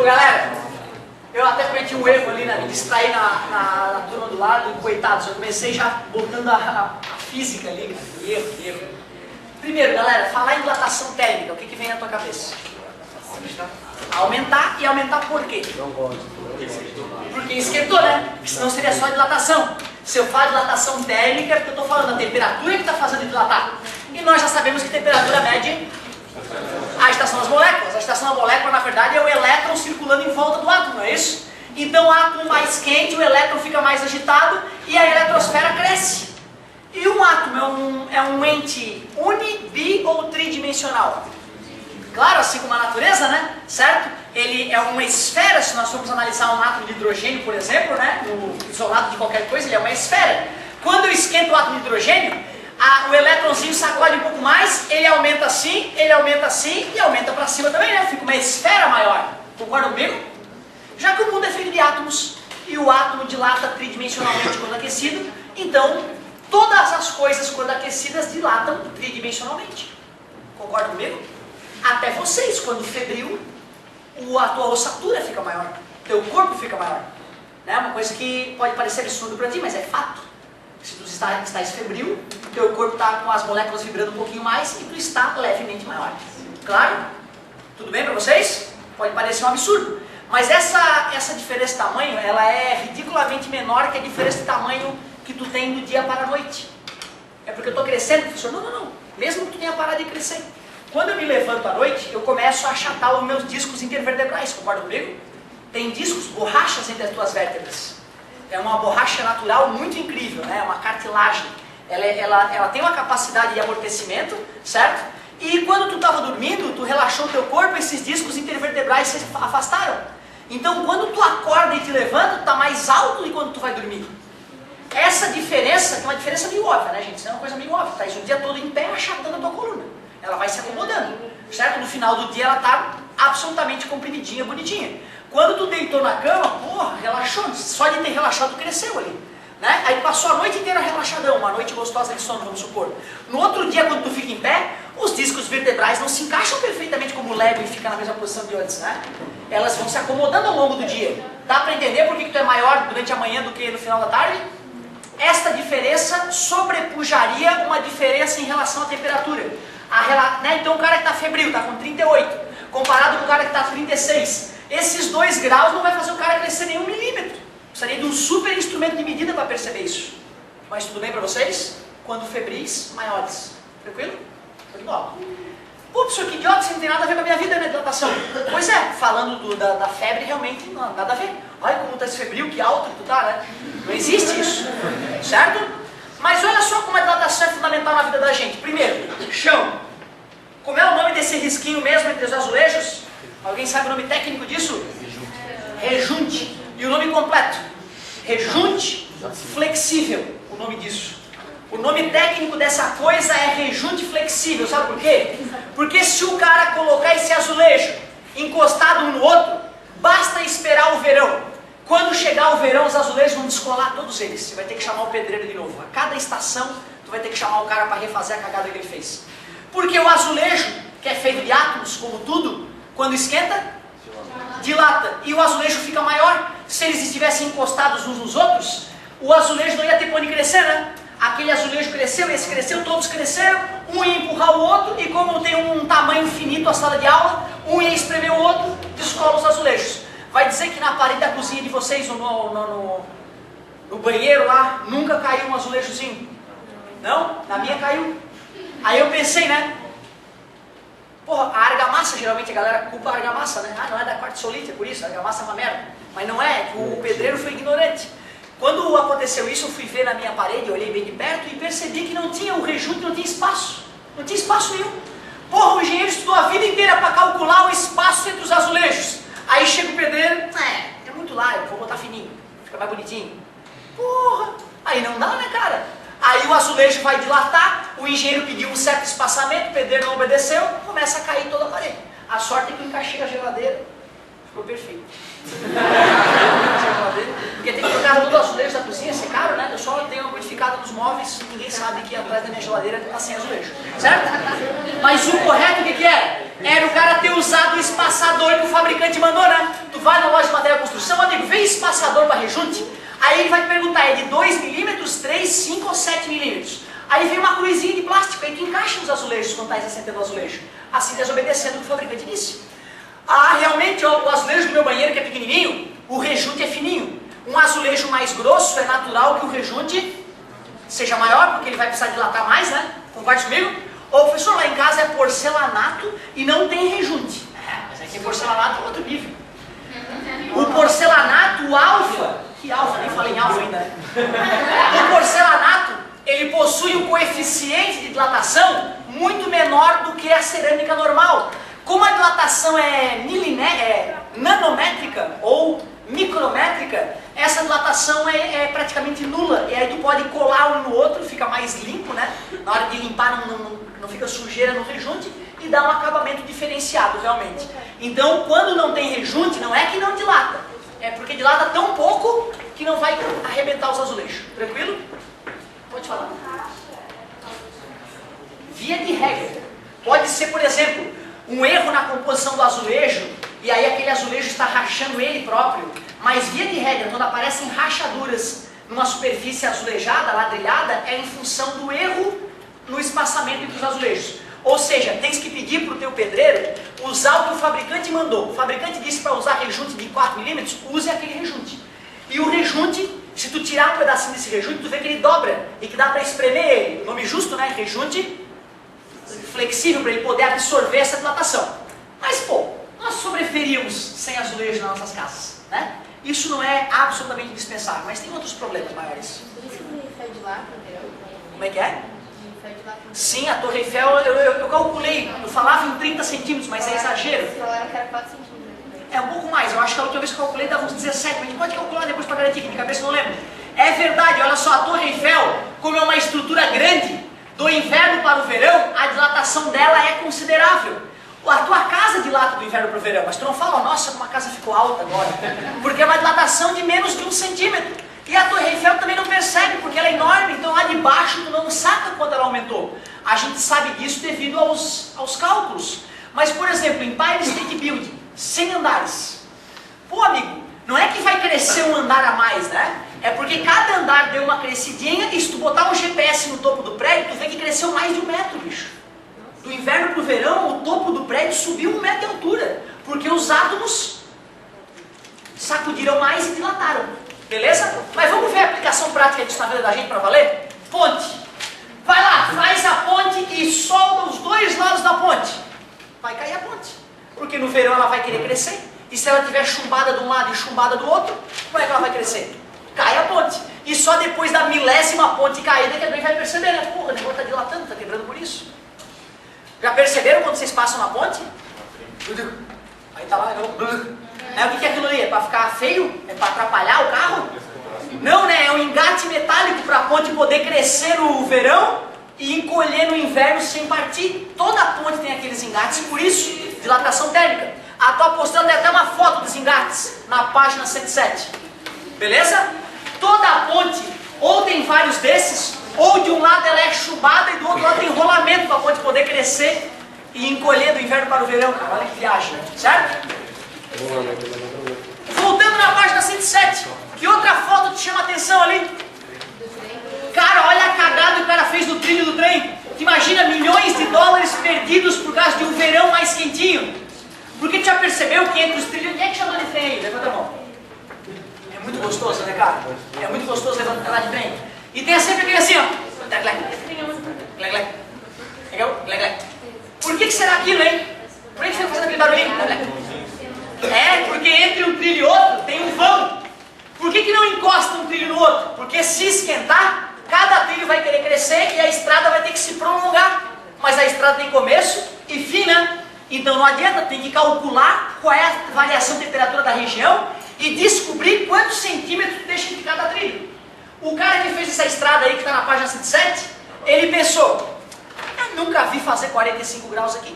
galera, eu até cometi um erro ali, né? Me distraí na turma do lado, e coitados, eu comecei já botando a física ali, cara. Erro. Primeiro, galera, falar em dilatação térmica, o que vem na tua cabeça? Aumentar, e aumentar por quê? Porque esquentou, né? Porque senão seria só dilatação. Se eu falo dilatação térmica, é porque eu estou falando da temperatura que está fazendo dilatar. E nós já sabemos que temperatura mede a agitação das moléculas. A agitação da molécula, na verdade, é o elétron circulando em volta do átomo, não é isso? Então o átomo mais quente, o elétron fica mais agitado e a eletrosfera cresce. E um átomo é um ente uni, bi ou tridimensional. Claro, assim como a natureza, né? Certo? Ele é uma esfera, se nós formos analisar um átomo de hidrogênio, por exemplo, né? Isolado de qualquer coisa, ele é uma esfera. Quando eu esquento o átomo de hidrogênio, o elétronzinho sacode um pouco mais, ele aumenta assim e aumenta para cima também, né? Fica uma esfera maior. Concorda comigo? Já que o mundo é feito de átomos e o átomo dilata tridimensionalmente quando aquecido, então todas as coisas quando aquecidas dilatam tridimensionalmente. Concorda comigo? Até vocês, quando febril, a tua ossatura fica maior, teu corpo fica maior. Né? Uma coisa que pode parecer absurdo para ti, mas é fato. Se tu estás febril, teu corpo está com as moléculas vibrando um pouquinho mais e tu está levemente maior. Claro? Tudo bem para vocês? Pode parecer um absurdo. Mas essa diferença de tamanho, ela é ridiculamente menor que a diferença de tamanho que tu tem do dia para a noite. É porque eu estou crescendo, professor? Não. Mesmo que tu tenha parado de crescer. Quando eu me levanto à noite, eu começo a achatar os meus discos intervertebrais, concorda comigo? Tem discos, borrachas entre as tuas vértebras. É uma borracha natural muito incrível, né? É uma cartilagem. Ela tem uma capacidade de amortecimento, certo? E quando tu estava dormindo, tu relaxou o teu corpo, esses discos intervertebrais se afastaram. Então, quando tu acorda e te levanta, tu está mais alto do que quando tu vai dormir. Essa diferença, que é uma diferença meio óbvia, né, gente? Isso é uma coisa meio óbvia. Tá isso o dia todo em pé, achatando a tua coluna. Ela vai se acomodando, certo? No final do dia ela está absolutamente comprimidinha, bonitinha. Quando tu deitou na cama, porra, relaxou. Só de ter relaxado, tu cresceu ali. Né? Aí passou a noite inteira relaxadão, uma noite gostosa de sono, vamos supor. No outro dia, quando tu fica em pé, os discos vertebrais não se encaixam perfeitamente como o Lego e fica na mesma posição de antes, né? Elas vão se acomodando ao longo do dia. Dá para entender por que tu é maior durante a manhã do que no final da tarde? Esta diferença sobrepujaria uma diferença em relação à temperatura. Né? Então o cara que está febril, está com 38, comparado com o cara que está 36, esses 2 graus não vai fazer o cara crescer nem 1 milímetro. Precisaria de um super instrumento de medida para perceber isso. Mas tudo bem para vocês? Quando febris, maiores. Tranquilo? Igual. Pô, professor, que idiota, isso não tem nada a ver com a minha vida, né, dilatação? Pois é, falando da febre, realmente não nada a ver. Olha como tu tá febril, que alto que tu tá, né? Não existe isso, certo? Mas olha só como a dilatação é fundamental na vida da gente. Primeiro, chão. Como é o nome desse risquinho mesmo entre os azulejos? Alguém sabe o nome técnico disso? Rejunte. E o nome completo? Rejunte flexível, o nome disso. O nome técnico dessa coisa é rejunte flexível, sabe por quê? Porque se o cara colocar esse azulejo encostado um no outro, basta esperar o verão. Quando chegar o verão, os azulejos vão descolar todos eles. Você vai ter que chamar o pedreiro de novo. A cada estação, tu vai ter que chamar o cara para refazer a cagada que ele fez. Porque o azulejo, que é feito de átomos, como tudo, quando esquenta, dilata. E o azulejo fica maior. Se eles estivessem encostados uns nos outros, o azulejo não ia ter por onde crescer, né? Aquele azulejo cresceu, esse cresceu, todos cresceram, um ia empurrar o outro, e como tem um tamanho finito a sala de aula, um ia espremer o outro, descola os azulejos. Vai dizer que na parede da cozinha de vocês, no banheiro lá, nunca caiu um azulejozinho? Não? Na minha caiu. Aí eu pensei, né? Porra, a argamassa, geralmente a galera culpa a argamassa, né? Ah, não é da quartzolite, é por isso, a argamassa é uma merda. Mas não é, o pedreiro foi ignorante. Quando aconteceu isso, eu fui ver na minha parede, olhei bem de perto e percebi que não tinha o rejunte, não tinha espaço. Não tinha espaço nenhum. Porra, o engenheiro estudou a vida inteira para calcular o espaço entre os azulejos. Aí chega o pedreiro, é muito largo, vou botar fininho, fica mais bonitinho. Porra, aí não dá, né, cara? Aí o azulejo vai dilatar, o engenheiro pediu um certo espaçamento, o pedreiro não obedeceu, começa a cair toda a parede. A sorte é que eu encaixei a geladeira, ficou perfeito. Porque tem que trocar todo o azulejo da cozinha, isso é caro, né? Eu só tenho uma modificada nos móveis, ninguém sabe que atrás da minha geladeira está sem azulejo, certo? Mas o correto o que é? Era o cara ter usado o espaçador que o fabricante mandou, né? Tu vai na loja de material de construção, amigo, vem espaçador para rejunte. Aí ele vai te perguntar, é de 2 milímetros, 3, 5 ou 7 milímetros? Aí vem uma cruzinha de plástico, aí tu encaixa os azulejos quando está assentando o azulejo. Assim desobedecendo o que o fabricante disse. Ah, realmente, ó, o azulejo do meu banheiro que é pequenininho, o rejunte é fininho. Um azulejo mais grosso, é natural que o rejunte seja maior, porque ele vai precisar dilatar mais, né? Concorde comigo? Ô, professor, lá em casa é porcelanato e não tem rejunte. Mas aqui porcelanato é outro nível. O porcelanato, o alfa, que alfa? Nem falei em alfa ainda, né? O porcelanato, ele possui um coeficiente de dilatação muito menor do que a cerâmica normal. Como a dilatação é nanométrica ou micrométrica, essa dilatação é praticamente nula. E aí tu pode colar um no outro, fica mais limpo, né? Na hora de limpar não fica sujeira no rejunte e dá um acabamento diferenciado realmente. Então, quando não tem rejunte, não é que não dilata, é porque dilata tão pouco que não vai arrebentar os azulejos. Tranquilo? Pode falar. Via de regra. Pode ser, por exemplo, um erro na composição do azulejo, e aí aquele azulejo está rachando ele próprio, mas via de regra, quando aparecem rachaduras numa superfície azulejada, ladrilhada, é em função do erro no espaçamento entre os azulejos. Ou seja, tens que pedir para o teu pedreiro usar o que o fabricante mandou. O fabricante disse para usar rejunte de 4 milímetros, use aquele rejunte. E o rejunte, se tu tirar um pedacinho desse rejunte, tu vê que ele dobra e que dá para espremer ele. O nome justo, né? Rejunte flexível, para ele poder absorver essa dilatação. Mas, pô, nós sobreferíamos sem azulejo nas nossas casas, né? Isso não é absolutamente indispensável, mas tem outros problemas maiores. Como é que é? Sim, a Torre Eiffel, eu calculei, eu falava em 30 centímetros, mas é exagero. Falaram que era 4 centímetros. É um pouco mais, eu acho que a última vez que eu calculei dava uns 17, mas a gente pode calcular depois para garantir, que de cabeça eu não lembro. É verdade, olha só, a Torre Eiffel, como é uma estrutura grande, do inverno para o verão, a dilatação dela é considerável. A tua casa dilata do inverno para o verão, mas tu não fala, nossa, como a casa ficou alta agora. Porque é uma dilatação de menos de 1 centímetro. E a Torre Eiffel também não percebe, porque ela é enorme, então lá de baixo tu não saca quanto ela aumentou. A gente sabe disso devido aos cálculos. Mas, por exemplo, Empire State Building, 100 andares. Pô, amigo, não é que vai crescer um andar a mais, né? É porque cada andar deu uma crescidinha e se tu botar um GPS no topo do prédio, tu vê que cresceu mais de 1 metro, bicho. Do inverno para o verão, o topo do prédio subiu 1 metro de altura, porque os átomos sacudiram mais e dilataram. Beleza? Mas vamos ver a aplicação prática disso na vida da gente para valer? Ponte. Vai lá, faz a ponte e solda os 2 lados da ponte. Vai cair a ponte. Porque no verão ela vai querer crescer. E se ela tiver chumbada de um lado e chumbada do outro, como é que ela vai crescer? Cai a ponte. E só depois da 1000ª ponte caída que alguém vai perceber, né? Porra, o negócio está dilatando, está quebrando por isso. Já perceberam quando vocês passam na ponte? Aí tá lá, o que é aquilo ali? É para ficar feio? É para atrapalhar o carro? Não, né? É um engate metálico para a ponte poder crescer no verão e encolher no inverno sem partir. Toda a ponte tem aqueles engates, por isso, dilatação térmica. A tua postando até uma foto dos engates na página 107. Beleza? Toda a ponte, ou tem vários desses, ou de um lado ela é chumbada e do outro lado tem rolamento para a ponte poder crescer e encolher do inverno para o verão. Olha que viagem, certo? Voltando na página 107, que outra foto te chama a atenção ali? Cara, olha a cagada que o cara fez no trilho do trem. Tu imagina milhões de dólares perdidos por causa de um verão mais quentinho. Porque tu já percebeu que entre os trilhos... Quem é que chamou de trem aí? Levanta a mão. É muito gostoso, né, cara? É muito gostoso levantar de trem. E tem sempre aquele assim, ó. Por que será aquilo, hein? Por que você está fazendo aquele barulhinho? É, porque entre um trilho e outro tem um vão. Por que não encosta um trilho no outro? Porque se esquentar, cada trilho vai querer crescer e a estrada vai ter que se prolongar. Mas a estrada tem começo e fim, né? Então não adianta, tem que calcular qual é a variação de temperatura da região e descobrir quantos centímetros deixa de cada trilho. O cara que fez essa estrada aí, que está na página 107, ele pensou, eu nunca vi fazer 45 graus aqui.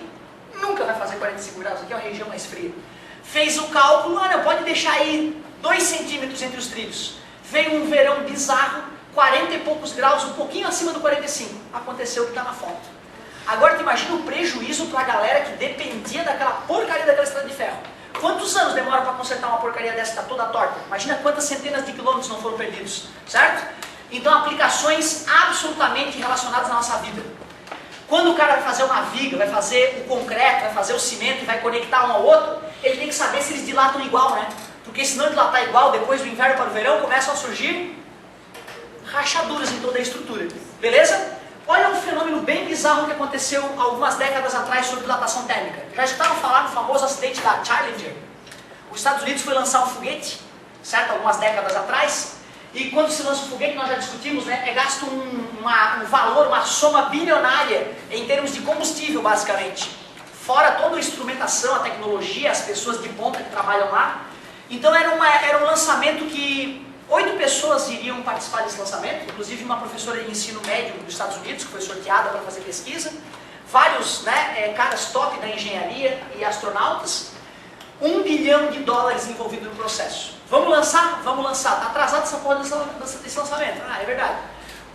Nunca vai fazer 45 graus aqui, é uma região mais fria. Fez o cálculo, não, pode deixar aí 2 centímetros entre os trilhos. Veio um verão bizarro, 40 e poucos graus, um pouquinho acima do 45. Aconteceu o que está na foto. Agora tu imagina o prejuízo para a galera que dependia daquela porcaria daquela estrada de ferro. Quantos anos demora para consertar uma porcaria dessa que está toda torta? Imagina quantas centenas de quilômetros não foram perdidos, certo? Então aplicações absolutamente relacionadas à nossa vida. Quando o cara vai fazer uma viga, vai fazer o concreto, vai fazer o cimento e vai conectar um ao outro, ele tem que saber se eles dilatam igual, né? Porque se não dilatar igual, depois do inverno para o verão, começam a surgir rachaduras em toda a estrutura. Beleza? Olha um fenômeno bem bizarro que aconteceu algumas décadas atrás sobre dilatação térmica. Já estavam falando do famoso acidente da Challenger. Os Estados Unidos foi lançar um foguete, certo? Algumas décadas atrás. E quando se lança um foguete, nós já discutimos, né? É gasto um valor, uma soma bilionária em termos de combustível, basicamente. Fora toda a instrumentação, a tecnologia, as pessoas de ponta que trabalham lá. Então era um lançamento que 8 pessoas iriam participar desse lançamento, inclusive uma professora de ensino médio dos Estados Unidos, que foi sorteada para fazer pesquisa, vários caras top da engenharia e astronautas, $1 bilhão envolvido no processo. Vamos lançar? Vamos lançar. Está atrasado essa porra desse lançamento. Ah, é verdade.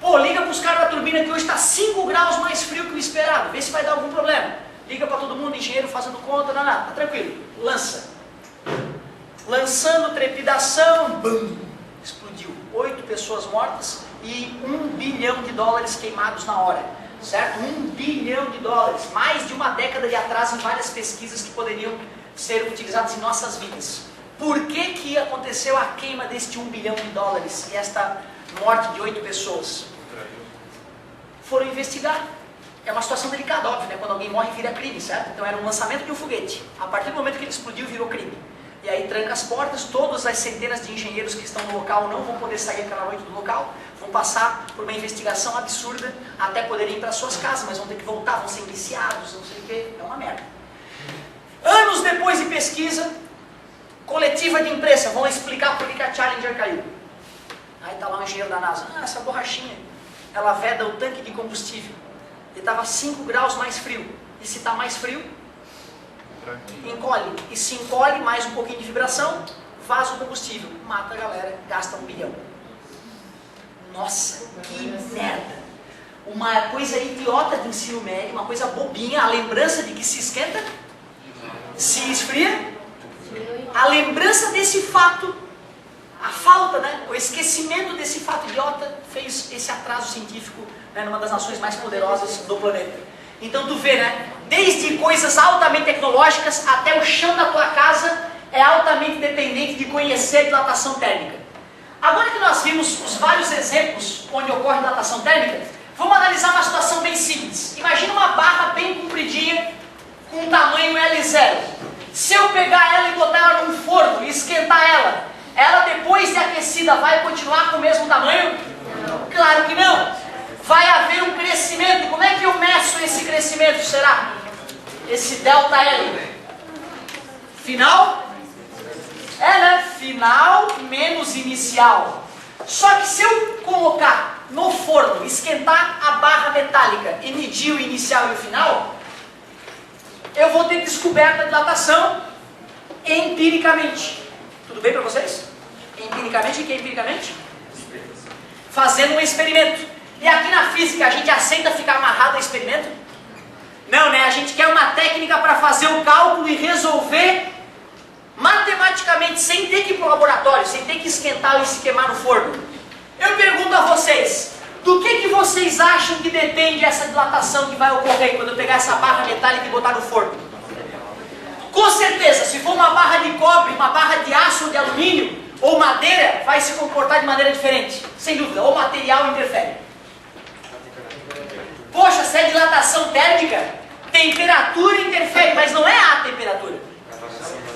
Pô, liga para os caras da turbina que hoje está 5 graus mais frio que o esperado, vê se vai dar algum problema. Liga para todo mundo, engenheiro fazendo conta, não, tá tranquilo. Lança. Lançando, trepidação, bum! Explodiu. 8 pessoas mortas e $1 bilhão queimados na hora, certo? $1 bilhão, mais de uma década de atraso em várias pesquisas que poderiam ser utilizadas em nossas vidas. Por que aconteceu a queima deste $1 bilhão e esta morte de 8 pessoas? Foram investigar. É uma situação delicada, óbvio, né? Quando alguém morre vira crime, certo? Então era um lançamento de um foguete. A partir do momento que ele explodiu, virou crime. E aí tranca as portas, todas as centenas de engenheiros que estão no local não vão poder sair aquela noite do local, vão passar por uma investigação absurda até poderem ir para suas casas, mas vão ter que voltar, vão ser indiciados, não sei o quê, é uma merda. Anos depois de pesquisa, coletiva de imprensa, vão explicar por que a Challenger caiu. Aí está lá um engenheiro da NASA, essa borrachinha, ela veda o tanque de combustível, ele estava 5 graus mais frio, e se está mais frio, encolhe, e se encolhe, mais um pouquinho de vibração, vaza o combustível, mata a galera, gasta $1 bilhão. Nossa, que merda! Uma coisa idiota de ensino médio, uma coisa bobinha, a lembrança de que se esquenta, se esfria, a lembrança desse fato, a falta, né, o esquecimento desse fato idiota fez esse atraso científico, né, numa das nações mais poderosas do planeta. Então tu vê, né, desde coisas altamente tecnológicas até o chão da tua casa é altamente dependente de conhecer dilatação térmica. Agora que nós vimos os vários exemplos onde ocorre dilatação térmica, vamos analisar uma situação bem simples. Imagina uma barra bem compridinha com um tamanho L0. Se eu pegar ela e botar ela num forno e esquentar ela depois de aquecida vai continuar com o mesmo tamanho? Não. Claro que não. Vai haver um crescimento. Como é que eu meço esse crescimento, será? Esse delta L. Final? Né? Final menos inicial. Só que se eu colocar no forno, esquentar a barra metálica e medir o inicial e o final, eu vou ter descoberta a dilatação empiricamente. Tudo bem para vocês? Empiricamente, o que é empiricamente? Fazendo um experimento. E aqui na física a gente aceita ficar amarrado a experimento? Não, né? A gente quer uma técnica para fazer o cálculo e resolver matematicamente, sem ter que ir para o laboratório, sem ter que esquentar e se queimar no forno. Eu pergunto a vocês, do que vocês acham que depende essa dilatação que vai ocorrer quando eu pegar essa barra metálica e botar no forno? Com certeza, se for uma barra de cobre, uma barra de aço ou de alumínio, ou madeira, vai se comportar de maneira diferente. Sem dúvida, ou material interfere. Poxa, se é dilatação térmica, temperatura interfere, mas não é a temperatura.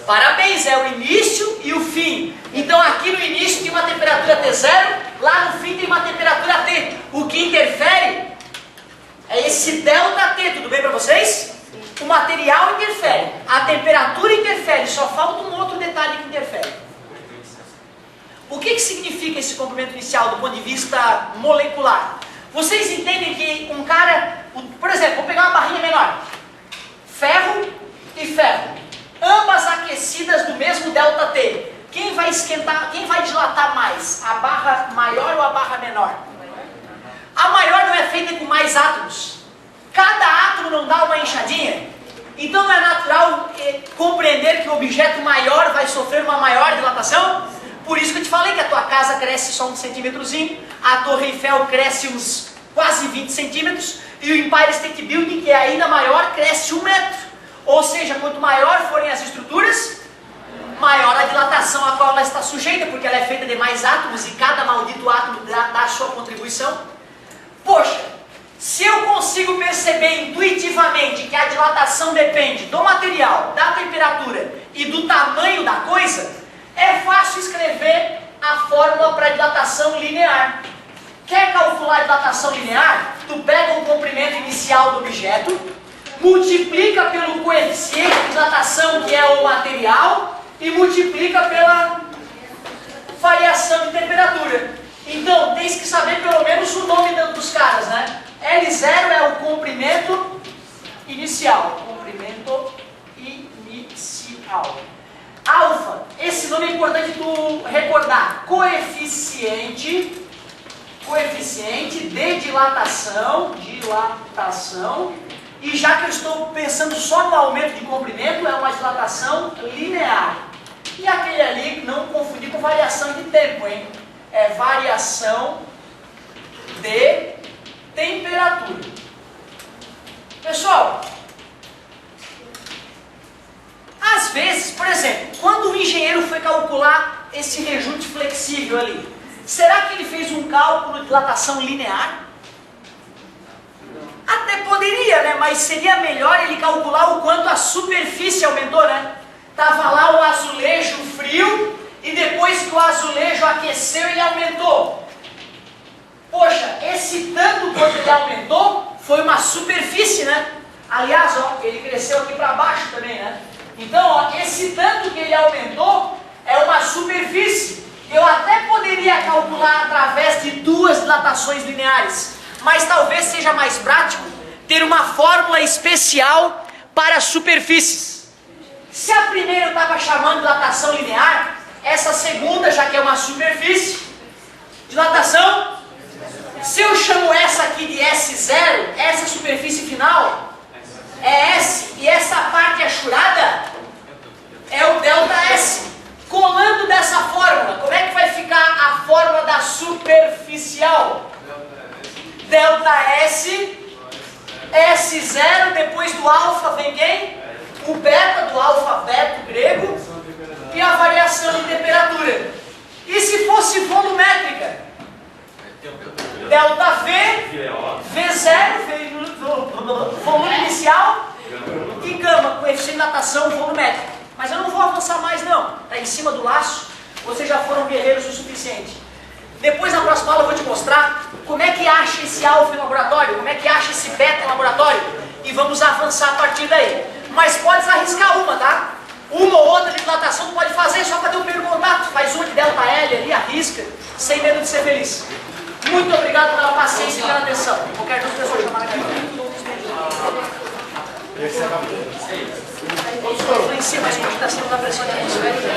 Parabéns, é o início e o fim. Então aqui no início tem uma temperatura T0, lá no fim tem uma temperatura T. O que interfere é esse delta T, tudo bem para vocês? O material interfere, a temperatura interfere, só falta um outro detalhe que interfere. O que significa esse comprimento inicial do ponto de vista molecular? Vocês entendem que um cara, por exemplo, vou pegar uma barrinha menor, ferro e ferro, ambas aquecidas do mesmo delta T. Quem vai esquentar, quem vai dilatar mais? A barra maior ou a barra menor? A maior não é feita com mais átomos. Cada átomo não dá uma inchadinha? Então não é natural compreender que o objeto maior vai sofrer uma maior dilatação? Por isso que eu te falei que a tua casa cresce só 1 centímetrozinho, a Torre Eiffel cresce uns quase 20 centímetros, e o Empire State Building, que é ainda maior, cresce 1 metro. Ou seja, quanto maior forem as estruturas, maior a dilatação a qual ela está sujeita, porque ela é feita de mais átomos e cada maldito átomo dá a sua contribuição. Poxa, se eu consigo perceber intuitivamente que a dilatação depende do material, da temperatura e do tamanho da coisa, é fácil escrever a fórmula para dilatação linear. Quer calcular a dilatação linear? Tu pega o comprimento inicial do objeto, multiplica pelo coeficiente de dilatação, que é o material, e multiplica pela variação de temperatura. Então, tens que saber pelo menos o nome dos caras, né? L0 é o comprimento inicial. Comprimento inicial. Alfa, esse nome é importante tu recordar. Coeficiente de dilatação, e já que eu estou pensando só no aumento de comprimento, é uma dilatação linear. E aquele ali, não confundir com variação de tempo, hein? É variação de temperatura. Pessoal, às vezes, por exemplo, quando o engenheiro foi calcular esse rejunte flexível ali, será que ele fez um cálculo de dilatação linear? Até poderia, né? Mas seria melhor ele calcular o quanto a superfície aumentou, né? Tava lá o azulejo frio e depois que o azulejo aqueceu, ele aumentou. Poxa, esse tanto quanto ele aumentou foi uma superfície, né? Aliás, ó, ele cresceu aqui para baixo também, né? Então, ó, esse tanto que ele aumentou é uma superfície. Eu até poderia calcular através de 2 dilatações lineares, mas talvez seja mais prático ter uma fórmula especial para superfícies. Se a primeira eu estava chamando de dilatação linear, essa segunda, já que é uma superfície, dilatação, se eu chamo essa aqui de S0, essa superfície final é S, e essa parte achurada é o ΔS. Colando dessa fórmula, como é que vai ficar a fórmula da superficial? ΔS, S0, depois do alfa vem quem? O beta, do alfabeto grego, e a variação de temperatura. E se fosse volumétrica? ΔV, V0, volume inicial, e gama, coeficiente de dilatação volumétrica. Mas eu não vou avançar mais não, está em cima do laço, vocês já foram guerreiros o suficiente. Depois na próxima aula eu vou te mostrar como é que acha esse alfa em laboratório, como é que acha esse beta em laboratório, e vamos avançar a partir daí. Mas podes arriscar uma, tá? Uma ou outra de dilatação tu pode fazer só para ter o primeiro contato, faz uma de ΔL ali, arrisca, sem medo de ser feliz. Muito obrigado pela paciência e pela atenção. Qualquer dúvida é só chamar aqui. Todos influenciam, mas a gente está sendo da pressão atmosférica.